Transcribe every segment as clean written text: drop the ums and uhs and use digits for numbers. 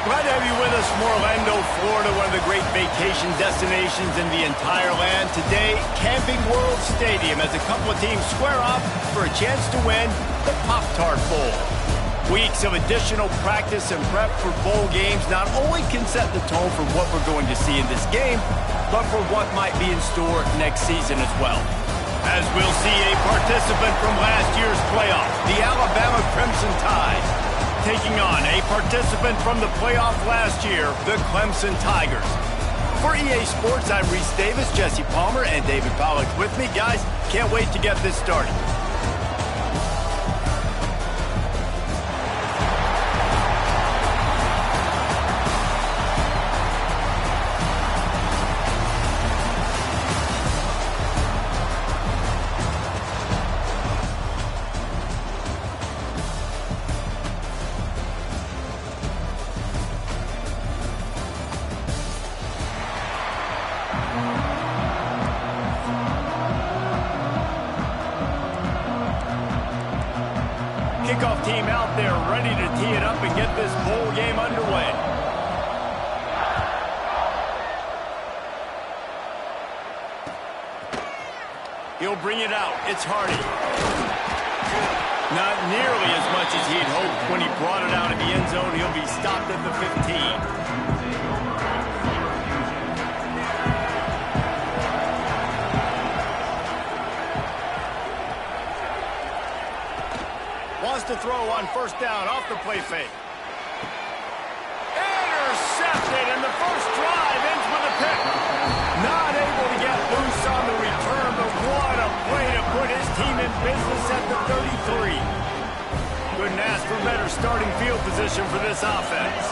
Glad to have you with us from Orlando, Florida, one of the great vacation destinations in the entire land. Today, Camping World Stadium as a couple of teams square off for a chance to win the Pop-Tart Bowl. Weeks of additional practice and prep for bowl games not only can set the tone for what we're going to see in this game, but for what might be in store next season as well. As we'll see a participant from last year's playoff, the Alabama Crimson Tide, taking on a participant from the playoff last year, the Clemson Tigers. For EA Sports, I'm Reese Davis, Jesse Palmer, and David Pollack with me. Guys, can't wait to get this started. Kickoff team out there ready to tee it up and get this bowl game underway. He'll bring it out. It's Hardy. Not nearly as much as he'd hoped when he brought it out of the end zone. He'll be stopped at the 15. Wants to throw on first down off the play fake. Intercepted, and the first drive ends with a pick. Not able to get loose on the return, but what a play to put his team in business at the 33. Couldn't ask for better starting field position for this offense.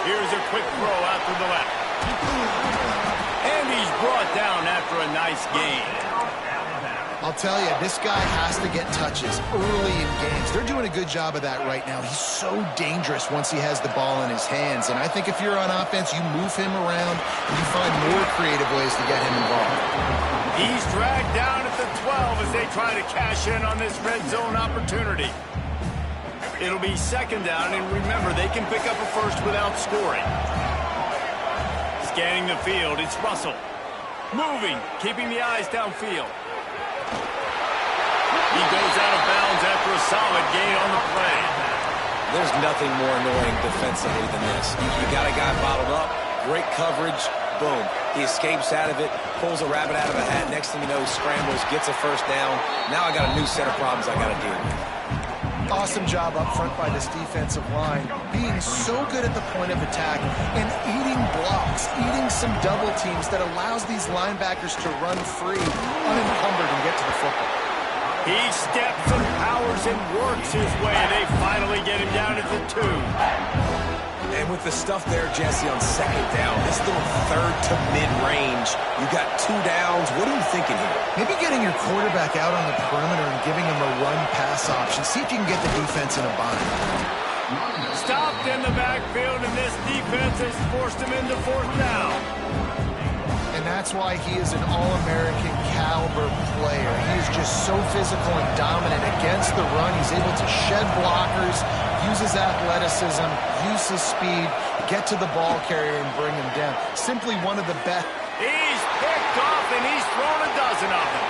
Here's a quick throw out to the left. And he's brought down after a nice gain. I'll tell you, this guy has to get touches early in games. They're doing a good job of that right now. He's so dangerous once he has the ball in his hands. And I think if you're on offense, you move him around and you find more creative ways to get him involved. He's dragged down at the 12 as they try to cash in on this red zone opportunity. It'll be second down, and remember, they can pick up a first without scoring. Scanning the field, it's Russell. Moving, keeping the eyes downfield. He goes out of bounds after a solid gain on the play. There's nothing more annoying defensively than this. You got a guy bottled up, great coverage, boom. He escapes out of it, pulls a rabbit out of a hat. Next thing you know, scrambles, gets a first down. Now I got a new set of problems I got to deal with. Awesome job up front by this defensive line, being so good at the point of attack and eating blocks, eating some double teams that allows these linebackers to run free, unencumbered, and get to the football. He steps and powers and works his way. They finally get him down at the 2. And with the stuff there, Jesse, on second down, this little third to mid-range, you got 2 downs. What are you thinking here? Maybe getting your quarterback out on the perimeter and giving him a run-pass option. See if you can get the defense in a bind. Stopped in the backfield, and this defense has forced him into fourth down. And that's why he is an All-American caliber player. He is just so physical and dominant against the run. He's able to shed blockers, use his athleticism, use his speed, get to the ball carrier and bring him down. Simply one of the best. He's picked off, and he's thrown a dozen of them.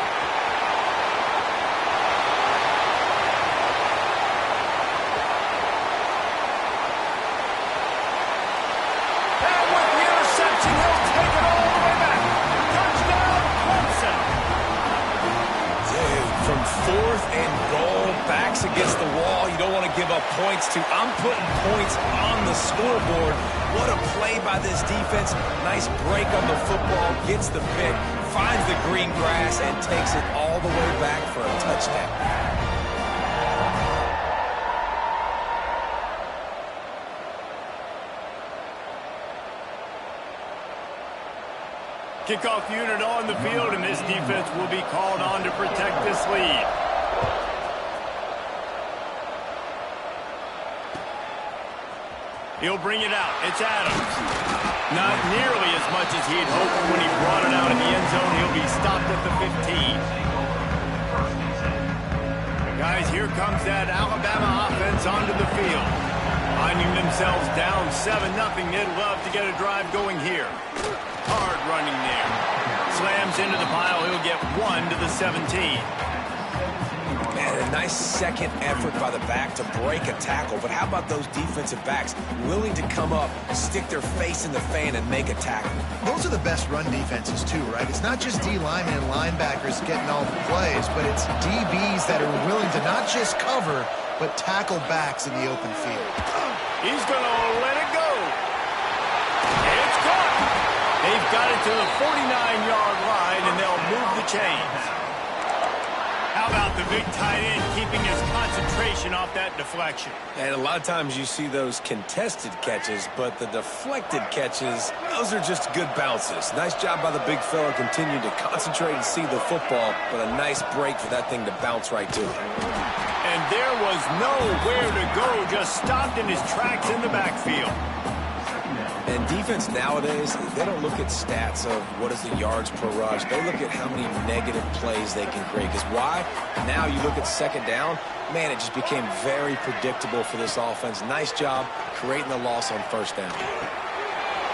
And with the interception, he'll take it all the way back. Touchdown, Clemson. Dude, from 4th and goal, backs against the wall, you don't want to give up points to. I'm putting points on the scoreboard. What a play by this defense. Nice break on the football, gets the pick, finds the green grass, and takes it all the way back for a touchdown. Kickoff unit on the field, and this defense will be called on to protect this lead. He'll bring it out. It's Adams. Not nearly as much as he had hoped when he brought it out in the end zone. He'll be stopped at the 15. here comes that Alabama offense onto the field. Finding themselves down 7-0, they'd love to get a drive going here. Hard running there. Slams into the pile. He'll get 1 to the 17. And a nice second effort by the back to break a tackle. But how about those defensive backs willing to come up, stick their face in the fan, and make a tackle? Those are the best run defenses, too, right? It's not just D linemen and linebackers getting all the plays, but it's DBs that are willing to not just cover, but tackle backs in the open field. He's going to let it go. It's caught. They've got it to the 49-yard line, and they'll move the chains. How about the big tight end keeping his concentration off that deflection? And a lot of times you see those contested catches, but the deflected catches, those are just good bounces. Nice job by the big fella, continue to concentrate and see the football, but a nice break for that thing to bounce right to him. And there was nowhere to go, just stopped in his tracks in the backfield. And defense nowadays, they don't look at stats of what is the yards per rush. They look at how many negative plays they can create. Because why? Now you look at second down, man, it just became very predictable for this offense. Nice job creating the loss on first down.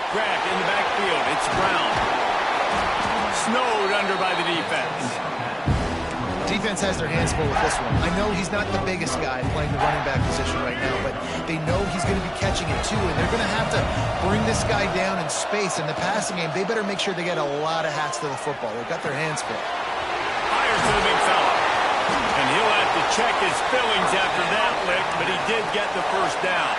Grabbed in the backfield. It's Brown. Snowed under by the defense. Defense has their hands full with this one. I know he's not the biggest guy playing the running back position right now, but they know he's going to be catching it too, and they're going to have to bring this guy down in space. In the passing game, they better make sure they get a lot of hats to the football. They've got their hands full. Fires to the big fella. And he'll have to check his fillings after that lick, but he did get the first down.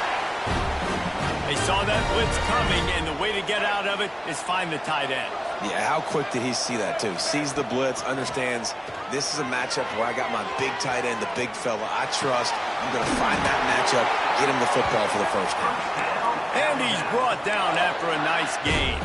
They saw that blitz coming, and the way to get out of it is find the tight end. Yeah, how quick did he see that, too? Sees the blitz, understands this is a matchup where I got my big tight end, the big fella I trust. I'm going to find that matchup, get him the football for the first down. And he's brought down after a nice gain.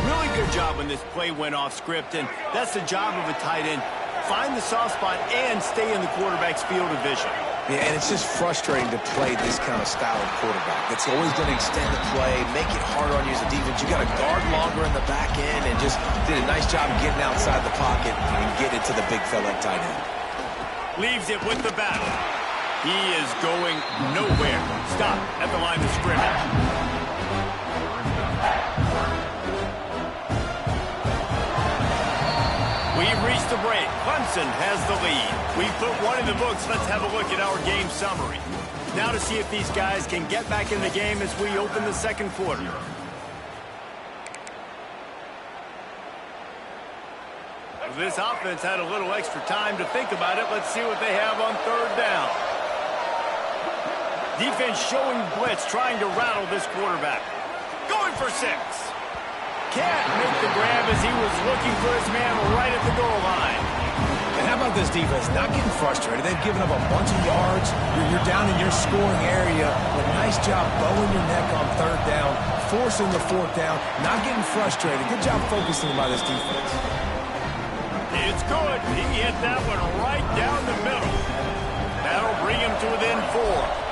Really good job when this play went off script, and that's the job of a tight end. Find the soft spot and stay in the quarterback's field of vision. Yeah, and it's just frustrating to play this kind of style of quarterback. It's always going to extend the play, make it harder on you as a defense. You got to guard longer in the back end, and just did a nice job getting outside the pocket and get it to the big fella at tight end. Leaves it with the battle. He is going nowhere. Stop at the line of scrimmage. We've reached the break. Clemson has the lead. We put one in the books. Let's have a look at our game summary. Now to see if these guys can get back in the game as we open the second quarter. This offense had a little extra time to think about it. Let's see what they have on third down. Defense showing blitz, trying to rattle this quarterback. Going for 6. Can't make the grab as he was looking for his man right at the goal line. And how about this defense? Not getting frustrated. They've given up a bunch of yards. You're down in your scoring area. But nice job bowing your neck on third down, forcing the fourth down, not getting frustrated. Good job focusing by this defense. It's good. He hit that one right down the middle. That'll bring him to within 4.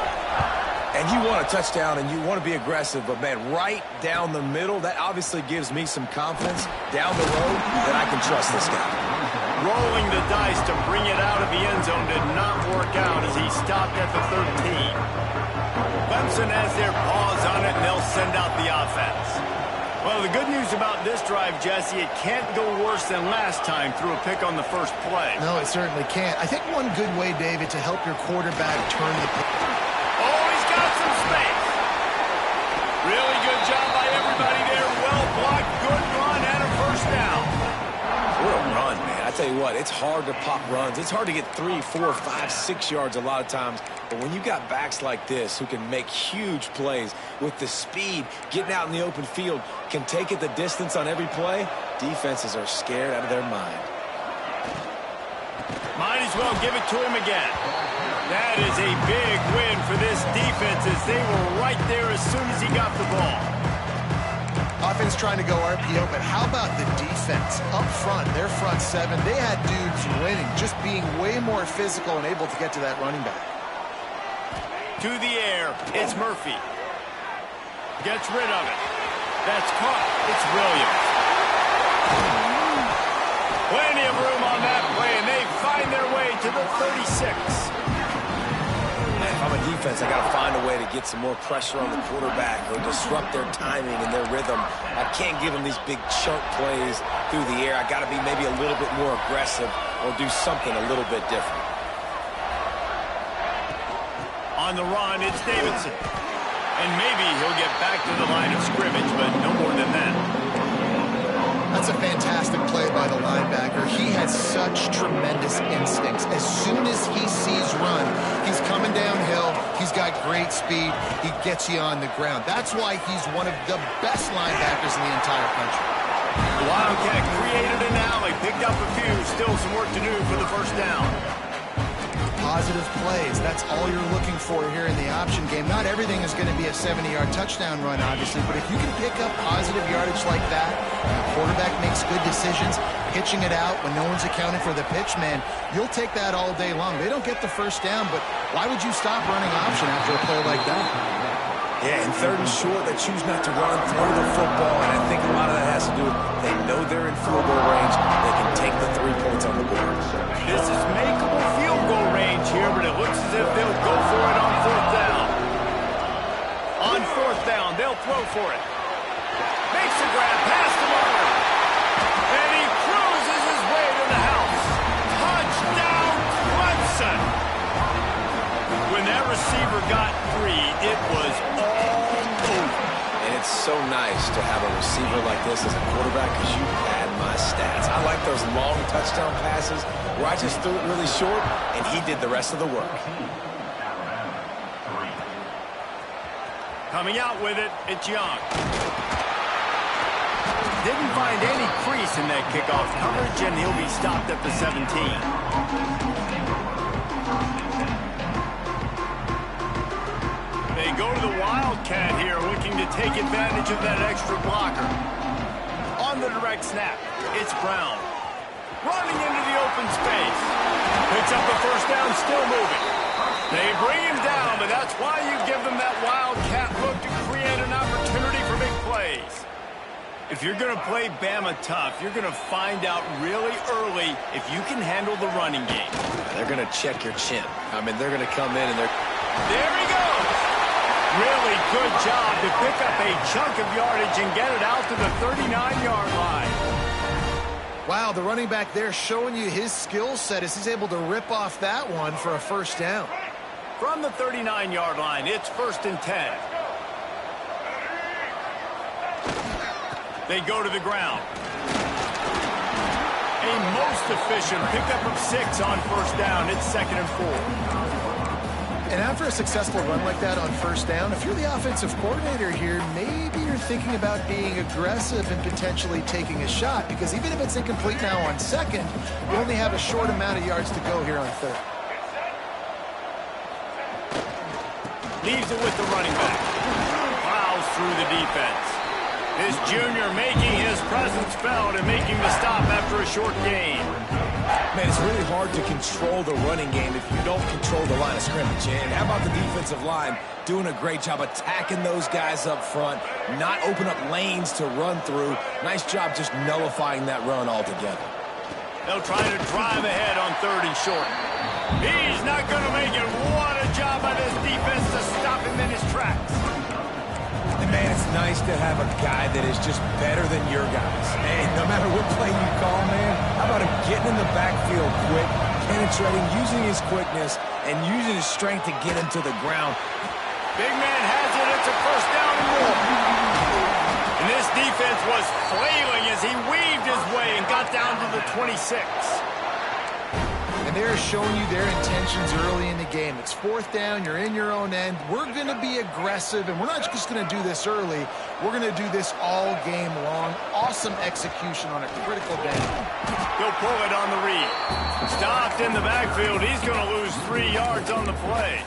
And you want a touchdown and you want to be aggressive, but, man, right down the middle, that obviously gives me some confidence down the road that I can trust this guy. Rolling the dice to bring it out of the end zone did not work out as he stopped at the 13. Clemson has their paws on it, and they'll send out the offense. Well, the good news about this drive, Jesse, it can't go worse than last time through a pick on the first play. No, it certainly can't. I think one good way, David, to help your quarterback turn the Really good job by everybody there. Well blocked, good run, and a first down. What a run, man. I tell you what, it's hard to pop runs. It's hard to get 3, 4, 5, 6 yards a lot of times. But when you got backs like this who can make huge plays with the speed, getting out in the open field, can take it the distance on every play, defenses are scared out of their mind. Might as well give it to him again. That is a big win for this defense as they were right there as soon as he got the ball. Offense trying to go RPO, but how about the defense? Up front, their front 7, they had dudes winning, just being way more physical and able to get to that running back. To the air, it's Murphy. Gets rid of it. That's caught. It's Williams. Plenty of room on that play, and they find their way to the 36. If I'm a defense, I got to find a way to get some more pressure on the quarterback or disrupt their timing and their rhythm. I can't give them these big chunk plays through the air. I got to be maybe a little bit more aggressive or do something a little bit different. On the run, it's Davidson. And maybe he'll get back to the line of scrimmage, but no more than that. That's a fantastic play by the linebacker. He has such tremendous instincts. As soon as he sees run, he's coming downhill. He's got great speed. He gets you on the ground. That's why he's one of the best linebackers in the entire country. The Wildcat created an alley, picked up a few. Still some work to do for the first down. Positive plays. That's all you're looking for here in the option game. Not everything is going to be a 70-yard touchdown run, obviously, but if you can pick up positive yardage like that, and the quarterback makes good decisions, pitching it out when no one's accounting for the pitch, man, you'll take that all day long. They don't get the first down, but why would you stop running option after a play like that? Yeah, in 3rd and short, they choose not to run through the football, and I think a lot of that has to do with they know they're in field goal range. They can take the 3 points on the board. This is makeable field goal range here, but it looks as if they'll go for it on 4th down. On 4th down, they'll throw for it. Makes the grab, pass to Martin. And he cruises his way to the house. Touchdown, Clemson. When that receiver got free, it was all over. And it's so nice to have a receiver like this as a quarterback because you had my stats. I like those long touchdown passes where I just threw it really short and he did the rest of the work. Coming out with it, it's Young. Didn't find any crease in that kickoff coverage, and he'll be stopped at the 17. They go to the Wildcat here, looking to take advantage of that extra blocker. On the direct snap, it's Brown. Running into the open space. Picks up the first down, still moving. They bring him down, but that's why you give them that Wildcat look to create an opportunity for big plays. If you're going to play Bama tough, you're going to find out really early if you can handle the running game. They're going to check your chin. I mean, they're going to come in and they're... There he goes! Really good job to pick up a chunk of yardage and get it out to the 39-yard line. Wow, the running back there showing you his skill set as he's able to rip off that one for a first down. From the 39-yard line, it's 1st and 10. They go to the ground. A most efficient pickup of 6 on 1st down. It's 2nd and 4. And after a successful run like that on 1st down, if you're the offensive coordinator here, maybe you're thinking about being aggressive and potentially taking a shot, because even if it's incomplete now on 2nd, you only have a short amount of yards to go here on 3rd. Leaves it with the running back. Plows through the defense. This junior making his presence felt and making the stop after a short gain. Man, it's really hard to control the running game if you don't control the line of scrimmage. And how about the defensive line doing a great job attacking those guys up front, not open up lanes to run through. Nice job just nullifying that run altogether. They'll try to drive ahead on 3rd and short. He's not going to make it. What a job by this defense to stop him in his tracks. And man, it's nice to have a guy that is just better than your guys. Hey, no matter what play you call, man, how about him getting in the backfield quick, penetrating, using his quickness, and using his strength to get him to the ground. Big man has it. It's a 1st down and more. And this defense was flailing as he weaved his way and got down to the 26. And they're showing you their intentions early in the game. It's 4th down, you're in your own end. We're going to be aggressive, and we're not just going to do this early. We're going to do this all game long. Awesome execution on a critical down. He'll pull it on the read. Stopped in the backfield. He's going to lose 3 yards on the play.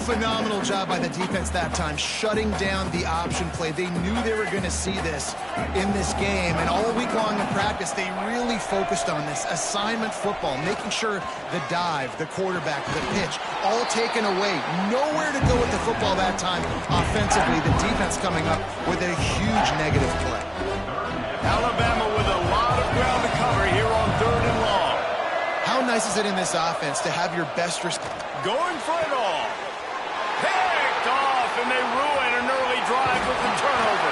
Phenomenal job by the defense that time, shutting down the option play. They knew they were going to see this in this game, and all week long in practice, they really focused on this assignment football, making sure the dive, the quarterback, the pitch, all taken away. Nowhere to go with the football that time offensively. The defense coming up with a huge negative play. Alabama with a lot of ground to cover here on 3rd and long. How nice is it in this offense to have your best going for it all. Picked off, and they ruin an early drive with the turnover.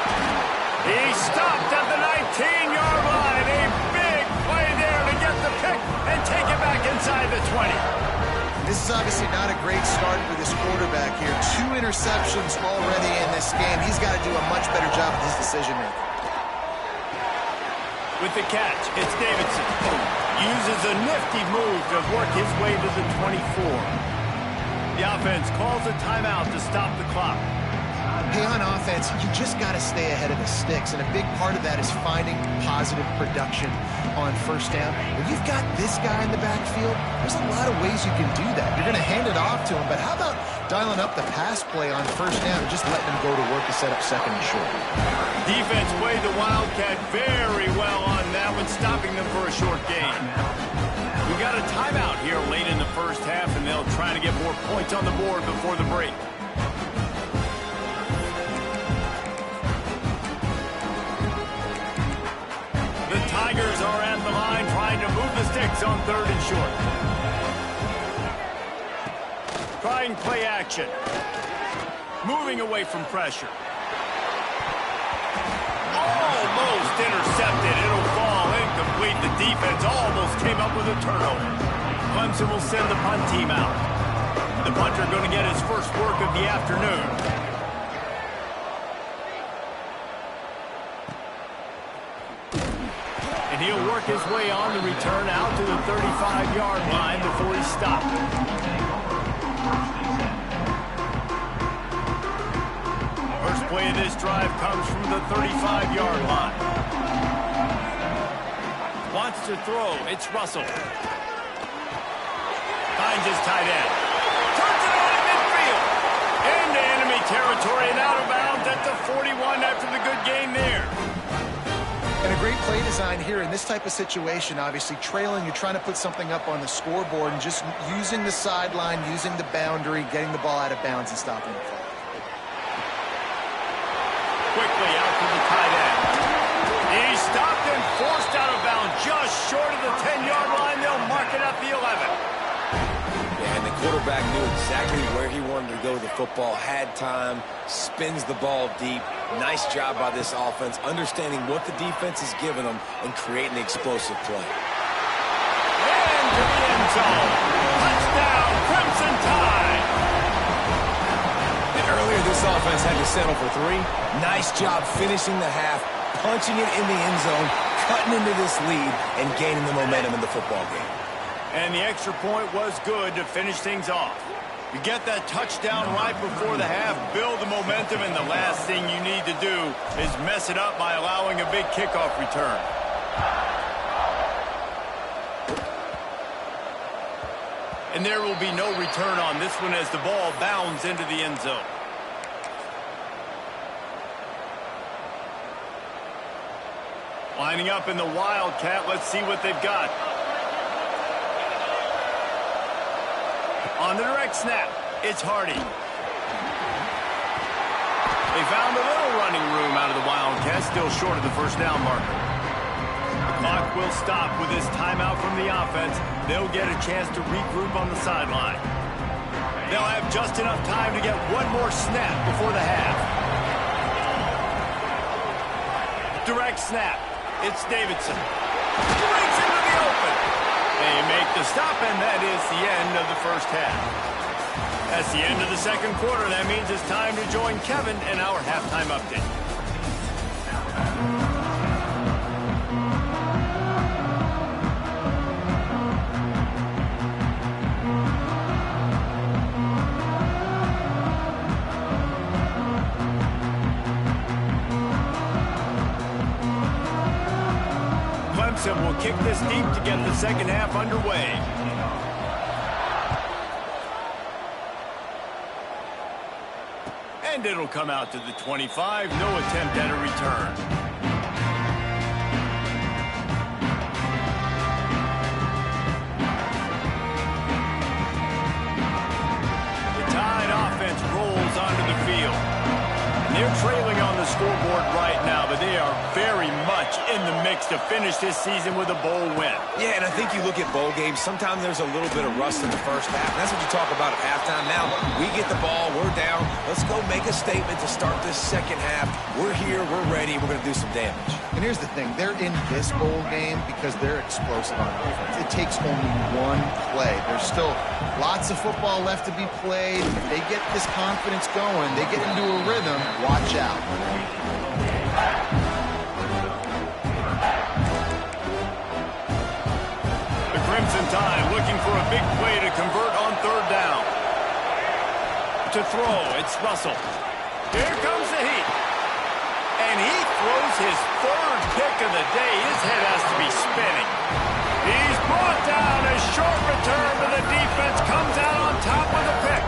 He stopped at the 19-yard line. A big play there to get the pick and take it back inside the 20. This is obviously not a great start for this quarterback here. 2 interceptions already in this game. He's got to do a much better job with his decision-making. With the catch, it's Davidson. Uses a nifty move to work his way to the 24. The offense calls a timeout to stop the clock. Hey, on offense, you just got to stay ahead of the sticks, and a big part of that is finding positive production on first down. When you've got this guy in the backfield, there's a lot of ways you can do that. You're going to hand it off to him, but how about dialing up the pass play on first down and just letting him go to work to set up second and short? Defense played the Wildcat very well on that one, stopping them for a short gain. We got a timeout here late in the first half, and they'll try to get more points on the board before the break. The Tigers are at the line trying to move the sticks on 3rd and short. Trying play action. Moving away from pressure. Almost intercepted. It'll fall incomplete. The defense almost came up with a turnover. Clemson will send the punt team out. The punter going to get his first work of the afternoon. And he'll work his way on the return out to the 35-yard line before he's stopped. First play of this drive comes from the 35-yard line. Wants to throw. It's Russell. Finds his tight end. Turns it on in midfield. Into enemy territory and out of bounds at the 41 after the good gain there. And a great play design here in this type of situation. Obviously, trailing, you're trying to put something up on the scoreboard and just using the sideline, using the boundary, getting the ball out of bounds and stopping the clock. Quickly out to the tight end. He stopped and forced out of bounds just short of the 10-yard line. They'll mark it at the 11. Yeah, and the quarterback knew exactly where he wanted to go with the football, had time, spins the ball deep. Nice job by this offense, understanding what the defense is giving them and creating the explosive play. And to the end zone. Touchdown, Crimson Tide. And earlier this offense had to settle for 3. Nice job finishing the half, punching it in the end zone, cutting into this lead, and gaining the momentum in the football game. And the extra point was good to finish things off. You get that touchdown right before the half, build the momentum, and the last thing you need to do is mess it up by allowing a big kickoff return. And there will be no return on this one as the ball bounds into the end zone. Lining up in the Wildcat, let's see what they've got. On the direct snap, it's Hardy. They found a little running room out of the Wildcats, still short of the first down marker. The clock will stop with this timeout from the offense. They'll get a chance to regroup on the sideline. They'll have just enough time to get one more snap before the half. Direct snap, it's Davidson. Breaks into the open. They make the stop, and that is the end of the first half. That's the end of the second quarter. That means it's time to join Kevin in our halftime update. Clemson will kick this deep to get the second half underway. And it'll come out to the 25. No attempt at a return. The Tide offense rolls onto the field. They're trailing on the scoreboard right now, but they are very much in the mix to to finish this season with a bowl win. Yeah, and I think you look at bowl games, sometimes there's a little bit of rust in the first half. And that's what you talk about at halftime. Now, we get the ball, we're down. Let's go make a statement to start this second half. We're here, we're ready, we're going to do some damage. And here's the thing. They're in this bowl game because they're explosive on offense. It takes only one play. There's still lots of football left to be played. If they get this confidence going, they get into a rhythm, watch out. The Crimson Tide looking for a big play to convert on third down. To throw, it's Russell. Here comes the heat. And he throws his third pick of the day. His head has to be spinning. He's brought down. A short return, but the defense comes out on top with a pick.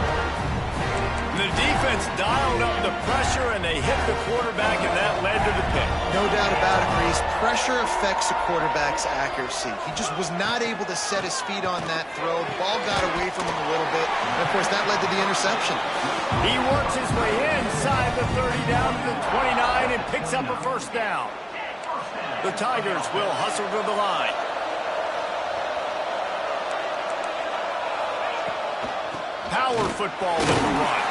The defense dialed up the pressure, and they hit the quarterback, and that led to the pick. No doubt about it, Reese. Pressure affects a quarterback's accuracy. He just was not able to set his feet on that throw. The ball got away from him a little bit, and, of course, that led to the interception. He works his way inside the 30 down to the 29 and picks up a first down. The Tigers will hustle to the line. Power football with the run.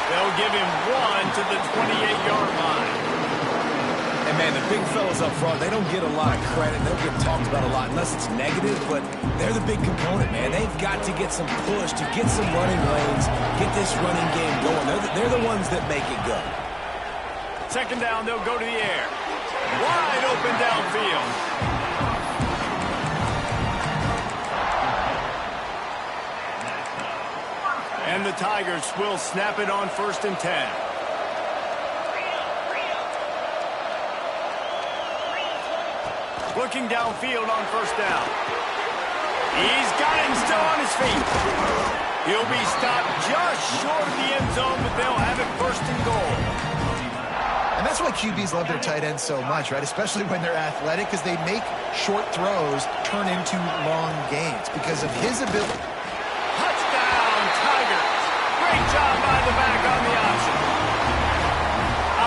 They'll give him one to the 28-yard line. And, man, the big fellas up front, they don't get a lot of credit. They don't get talked about a lot unless it's negative, but they're the big component, man. They've got to get some push, to get some running lanes, get this running game going. They're the ones that make it go. Second down, they'll go to the air. Wide open downfield. And the Tigers will snap it on 1st and 10. Looking downfield on 1st down. He's got him still on his feet. He'll be stopped just short of the end zone, but they'll have it 1st and goal. And that's why QBs love their tight ends so much, right? Especially when they're athletic, because they make short throws turn into long gains because of his ability. Great job by the back on the option.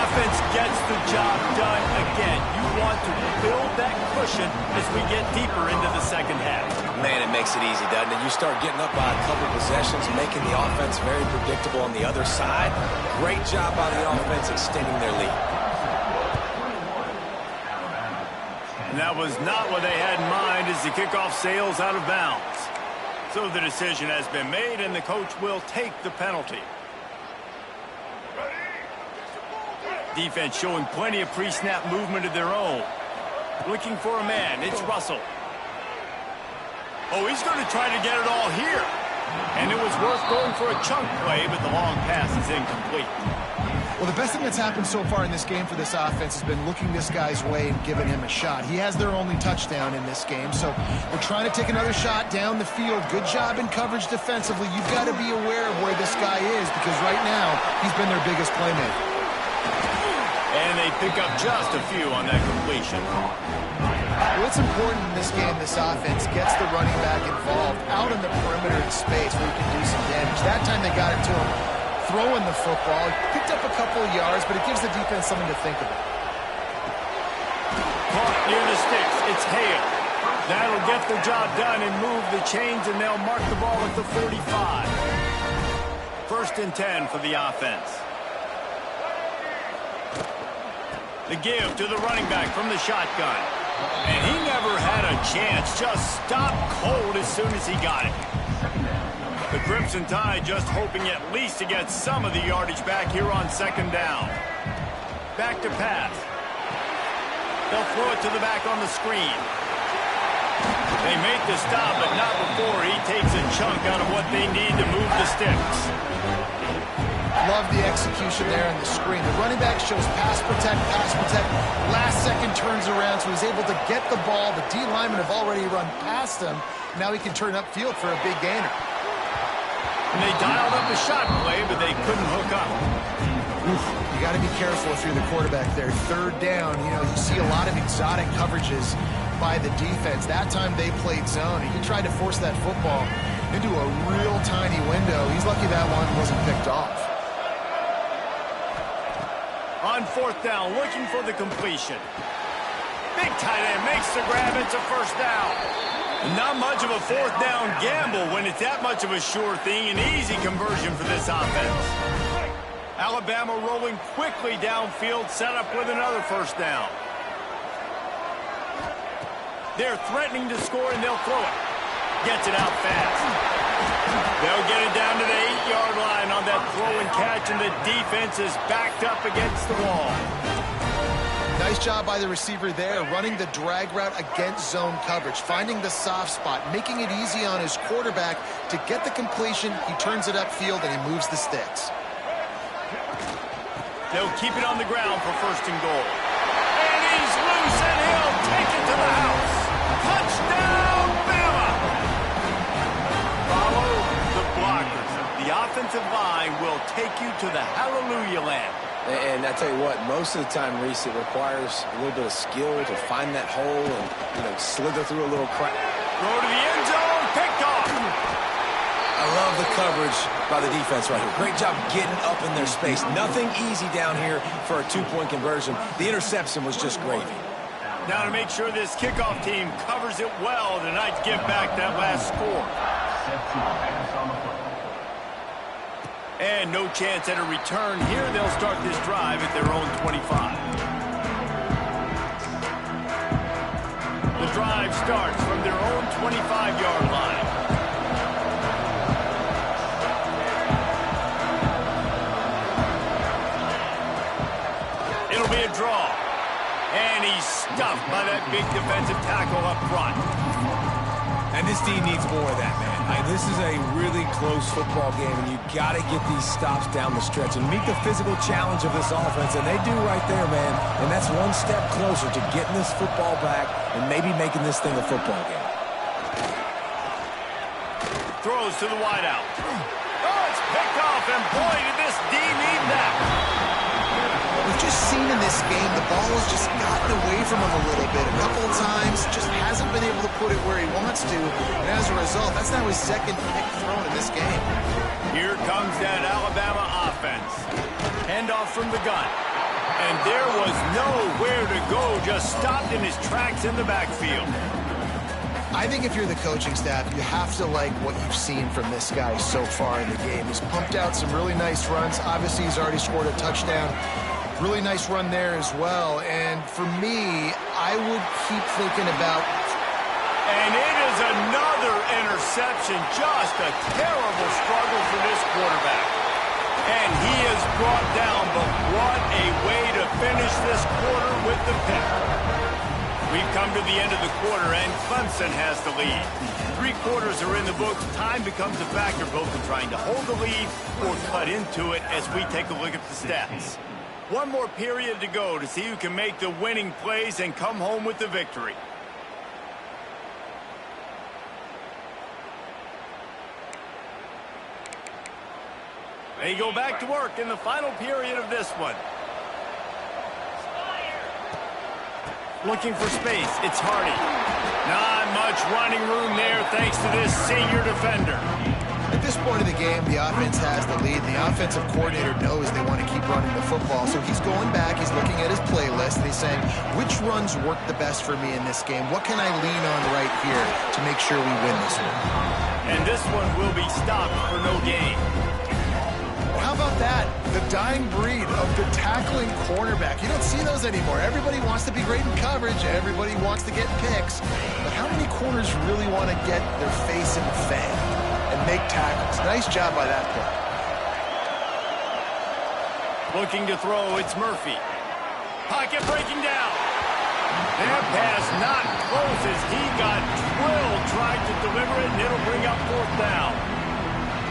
Offense gets the job done again. You want to build that cushion as we get deeper into the second half. Man, it makes it easy, doesn't it? You start getting up by a couple possessions, making the offense very predictable on the other side. Great job by the offense extending their lead. And that was not what they had in mind as the kickoff sails out of bounds. So the decision has been made, and the coach will take the penalty. Defense showing plenty of pre-snap movement of their own. Looking for a man. It's Russell. Oh, he's going to try to get it all here. And it was worth going for a chunk play, but the long pass is incomplete. Well, the best thing that's happened so far in this game for this offense has been looking this guy's way and giving him a shot. He has their only touchdown in this game, so they're trying to take another shot down the field. Good job in coverage defensively. You've got to be aware of where this guy is because right now he's been their biggest playmaker. And they pick up just a few on that completion. What's important in this game, this offense gets the running back involved out in the perimeter in space where he can do some damage. That time they got it to him. Throwing the football, picked up a couple of yards, but it gives the defense something to think about. Caught near the sticks, it's Hale. That'll get the job done and move the chains, and they'll mark the ball at the 45. 1st and 10 for the offense. The give to the running back from the shotgun. And he never had a chance, just stopped cold as soon as he got it. The Crimson Tide just hoping at least to get some of the yardage back here on 2nd down. Back to pass. They'll throw it to the back on the screen. They make the stop, but not before he takes a chunk out of what they need to move the sticks. Love the execution there on the screen. The running back shows pass protect. Last second turns around, so he's able to get the ball. The D linemen have already run past him. Now he can turn upfield for a big gainer. And they dialed up a shot play, but they couldn't hook up. You got to be careful if you're the quarterback there. 3rd down, you see a lot of exotic coverages by the defense. That time they played zone, and he tried to force that football into a real tiny window. He's lucky that one wasn't picked off. On 4th down, looking for the completion. Big tight end makes the grab. It's a first down. Not much of a fourth down gamble when it's that much of a sure thing. An easy conversion for this offense. Alabama rolling quickly downfield, set up with another first down. They're threatening to score, and they'll throw it. Gets it out fast. They'll get it down to the 8-yard line on that throw and catch, and the defense is backed up against the wall. Nice job by the receiver there, running the drag route against zone coverage, finding the soft spot, making it easy on his quarterback to get the completion. He turns it upfield, and he moves the sticks. They'll keep it on the ground for first and goal. And he's loose, and he'll take it to the house. Touchdown, Bama! Follow the blockers. The offensive line will take you to the hallelujah land. And I tell you what, most of the time, Reese, it requires a little bit of skill to find that hole and, slither through a little crack. Throw to the end zone, picked off. I love the coverage by the defense right here. Great job getting up in their space. Nothing easy down here for a two-point conversion. The interception was just gravy. Now to make sure this kickoff team covers it well tonight to give back that last score. And no chance at a return here. They'll start this drive at their own 25. The drive starts from their own 25-yard line. It'll be a draw. And he's stuffed by that big defensive tackle up front. And this team needs more of that, man. This is a really close football game, and you've got to get these stops down the stretch and meet the physical challenge of this offense, and they do right there, man. And that's one step closer to getting this football back and maybe making this thing a football game. Throws to the wideout. Oh, it's picked off, and boy, did this D need that. We've just seen in this game the ball has just gotten away from him a little bit. A couple of times, just hasn't been able to put it where he wants to. And as a result, that's now his second pick thrown in this game. Here comes that Alabama offense. Handoff from the gun. And there was nowhere to go, just stopped in his tracks in the backfield. I think if you're the coaching staff, you have to like what you've seen from this guy so far in the game. He's pumped out some really nice runs. Obviously, he's already scored a touchdown. Really nice run there as well. And for me, I would keep thinking about... And it is another interception. Just a terrible struggle for this quarterback. And he is brought down, but what a way to finish this quarter with the pick. We've come to the end of the quarter, and Clemson has the lead. 3 quarters are in the books. Time becomes a factor, both in trying to hold the lead or cut into it as we take a look at the stats. One more period to go to see who can make the winning plays and come home with the victory. They go back to work in the final period of this one. Looking for space, it's Hardy. Not much running room there thanks to this senior defender. At this point of the game, the offense has the lead. The offensive coordinator knows they want to keep running the football. So he's going back, he's looking at his playlist, and he's saying, which runs work the best for me in this game? What can I lean on right here to make sure we win this one? And this one will be stopped for no gain. How about that? The dying breed of the tackling cornerback. You don't see those anymore. Everybody wants to be great in coverage. Everybody wants to get picks. But how many corners really want to get their face in the fan and make tackles? Nice job by that play. Looking to throw, it's Murphy. Pocket breaking down. That pass not close as he got drilled, tried to deliver it, and it'll bring up 4th down.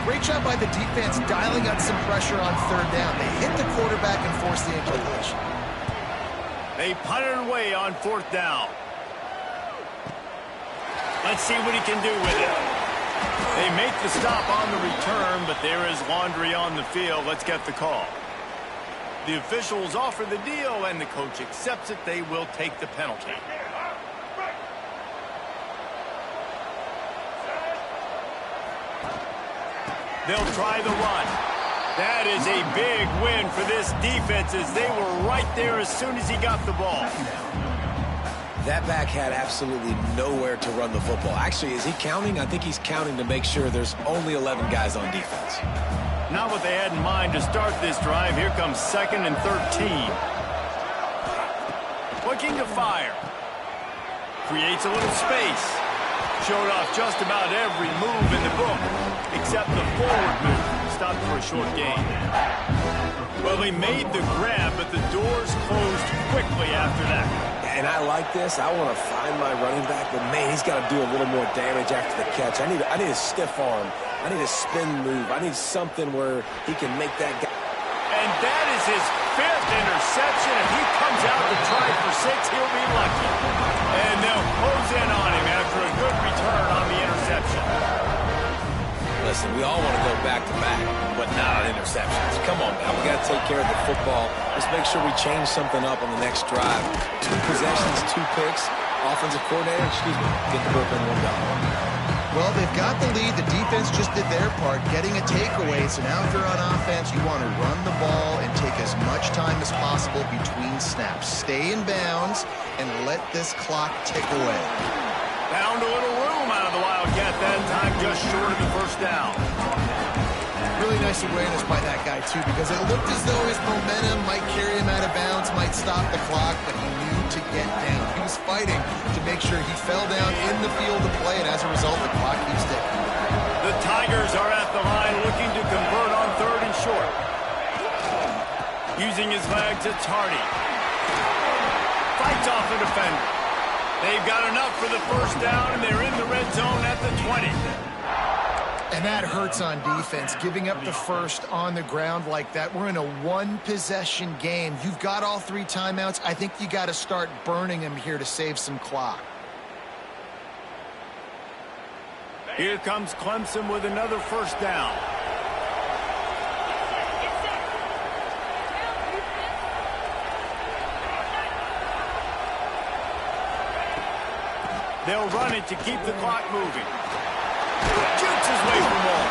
Great job by the defense dialing up some pressure on 3rd down. They hit the quarterback and forced the incompletion. They punted away on 4th down. Let's see what he can do with it. They make the stop on the return, but there is laundry on the field. Let's get the call. The officials offer the deal, and the coach accepts it. They will take the penalty. They'll try the run. That is a big win for this defense as they were right there as soon as he got the ball. That back had absolutely nowhere to run the football. Actually, is he counting? I think he's counting to make sure there's only 11 guys on defense. Not what they had in mind to start this drive. Here comes 2nd and 13. Looking to fire. Creates a little space. Showed off just about every move in the book, except the forward move. Stopped for a short gain. Well, he made the grab, but the doors closed quickly after that. And I like this. I want to find my running back, but man, he's got to do a little more damage after the catch. I need a stiff arm. I need a spin move. I need something where he can make that guy. And that is his 5th interception. If he comes out to try for 6, he'll be lucky. And they'll close in on him after a good return on the interception. Listen, we all want to go back-to-back, but not on interceptions. Come on, now. We got to take care of the football. Let's make sure we change something up on the next drive. 2 possessions, 2 picks. Offensive coordinator, get the Brooklyn one down. Well, they've got the lead. The defense just did their part, getting a takeaway. So now if you're on offense, you want to run the ball and take as much time as possible between snaps. Stay in bounds and let this clock tick away. Found a little room out of the Wildcat that time, just short of the first down. Really nice awareness by that guy, too, because it looked as though his momentum might carry him out of bounds, might stop the clock, but he knew to get down. He was fighting to make sure he fell down in the field of play, and as a result, the clock keeps ticking. The Tigers are at the line looking to convert on 3rd and short. Using his legs, it's Hardy. Fights off the defender. They've got enough for the first down, and they're in the red zone at the 20. And that hurts on defense, giving up the first on the ground like that. We're in a 1-possession game. You've got all 3 timeouts. I think you got to start burning them here to save some clock. Here comes Clemson with another first down. They'll run it to keep the clock moving. Shoots his way from one.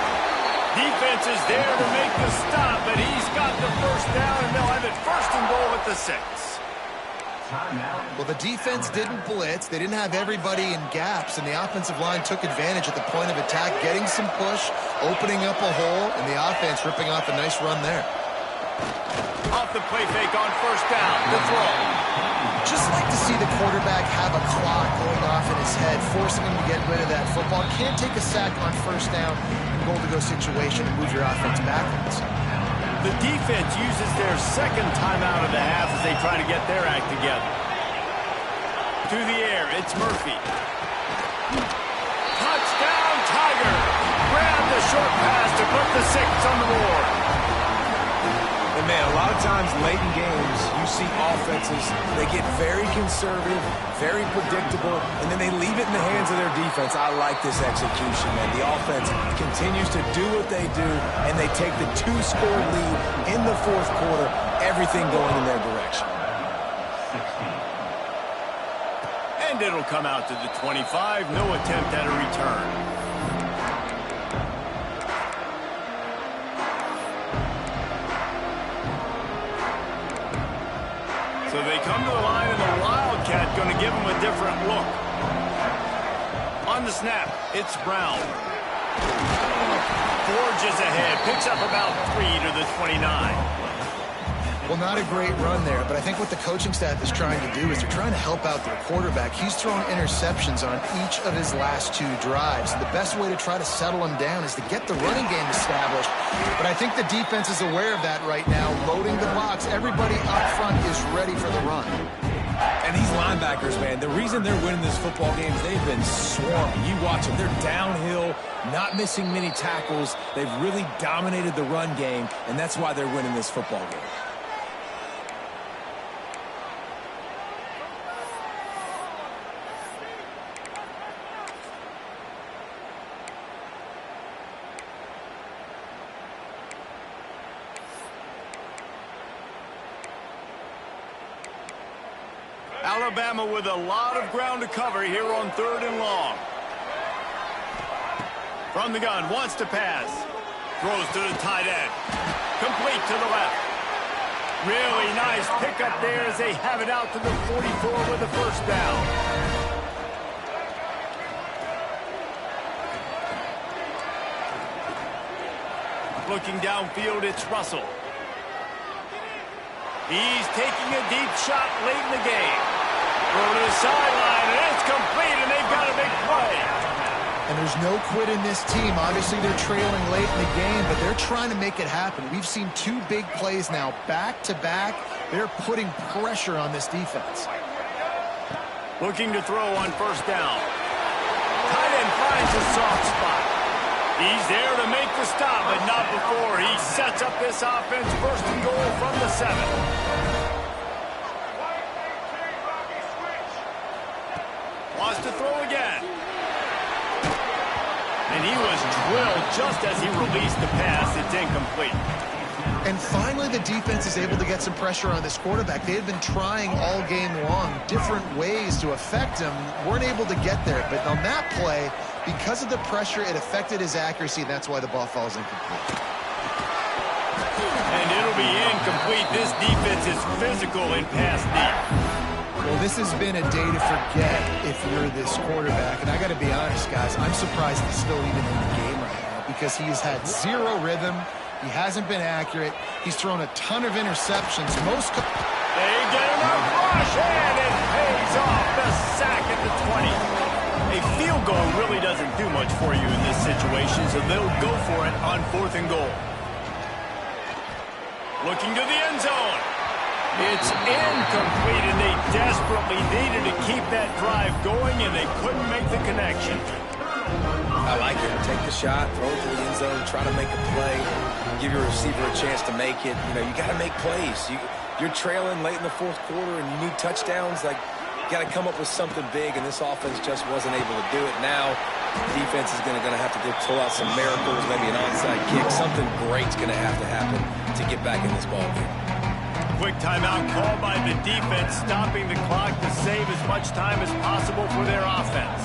Defense is there to make the stop, but he's got the first down, and they'll have it 1st and goal at the 6. Well, the defense didn't blitz. They didn't have everybody in gaps, and the offensive line took advantage at the point of attack, getting some push, opening up a hole, and the offense ripping off a nice run there. Off the play fake on first down. The throw. Just like to see the quarterback have a clock going off in his head, forcing him to get rid of that football. Can't take a sack on first down in goal-to-go situation and move your offense backwards. The defense uses their 2nd timeout of the half as they try to get their act together. To the air, it's Murphy. Touchdown, Tiger! Grab the short pass to put the 6 on the board. And man, a lot of times late in games, you see offenses, they get very conservative, very predictable, and then they leave it in the hands of their defense. I like this execution, man. The offense continues to do what they do, and they take the 2-score lead in the 4th quarter, everything going in their direction. And it'll come out to the 25, no attempt at a return. So they come to the line, and the Wildcat going to give them a different look. On the snap, it's Brown. Forges ahead, picks up about 3 to the 29. Well, not a great run there, but I think what the coaching staff is trying to do is they're trying to help out their quarterback. He's thrown interceptions on each of his last 2 drives. The best way to try to settle him down is to get the running game established. But I think the defense is aware of that right now, loading the box. Everybody up front is ready for the run. And these linebackers, man, the reason they're winning this football game is they've been swarming. You watch them. They're downhill, not missing many tackles. They've really dominated the run game, and that's why they're winning this football game. Alabama with a lot of ground to cover here on 3rd and long. From the gun, wants to pass. Throws to the tight end. Complete to the left. Really nice pickup there as they have it out to the 44 with a first down. Looking downfield, it's Russell. He's taking a deep shot late in the game. Throw to the sideline, and it's complete, and they've got a big play. And there's no quit in this team. Obviously, they're trailing late in the game, but they're trying to make it happen. We've seen two big plays now, back-to-back. They're putting pressure on this defense. Looking to throw on first down. Tight end finds a soft spot. He's there to make the stop, but not before. He sets up this offense first and goal from the 7. Wants to throw again. And he was drilled just as he released the pass. It's incomplete. And finally, the defense is able to get some pressure on this quarterback. They had been trying all game long different ways to affect him. Weren't able to get there. But on that play, because of the pressure, it affected his accuracy, and that's why the ball falls incomplete. And it'll be incomplete. This defense is physical in pass deep. Well, this has been a day to forget if you're this quarterback. And I got to be honest, guys, I'm surprised he's still even in the game right now because he has had zero rhythm. He hasn't been accurate. He's thrown a ton of interceptions. They get enough rush, and it pays off. The sack at the 20. A field goal really doesn't do much for you in this situation, so they'll go for it on 4th and goal. Looking to the end zone. It's incomplete, and they desperately needed to keep that drive going, and they couldn't make the connection. I like it. Take the shot, throw it to the end zone, try to make a play, give your receiver a chance to make it. You know, you got to make plays. You're trailing late in the 4th quarter, and you need touchdowns. Like, you got to come up with something big, and this offense just wasn't able to do it. Now, defense is going to have to go pull out some miracles, maybe an onside kick. Something great's going to happen to get back in this ballgame. Quick timeout called by the defense, stopping the clock to save as much time as possible for their offense.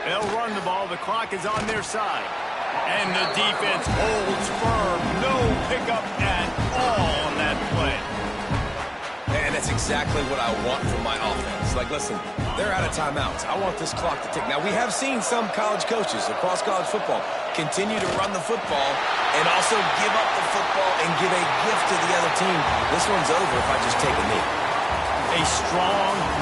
They'll run the ball. The clock is on their side. And the defense holds firm. No pickup at all on that play. And that's exactly what I want from my offense. Like, listen, they're out of timeouts. I want this clock to tick. Now, we have seen some college coaches across college football continue to run the football and also give up the football and give a gift to the other team. This one's over if I just take a knee. A strong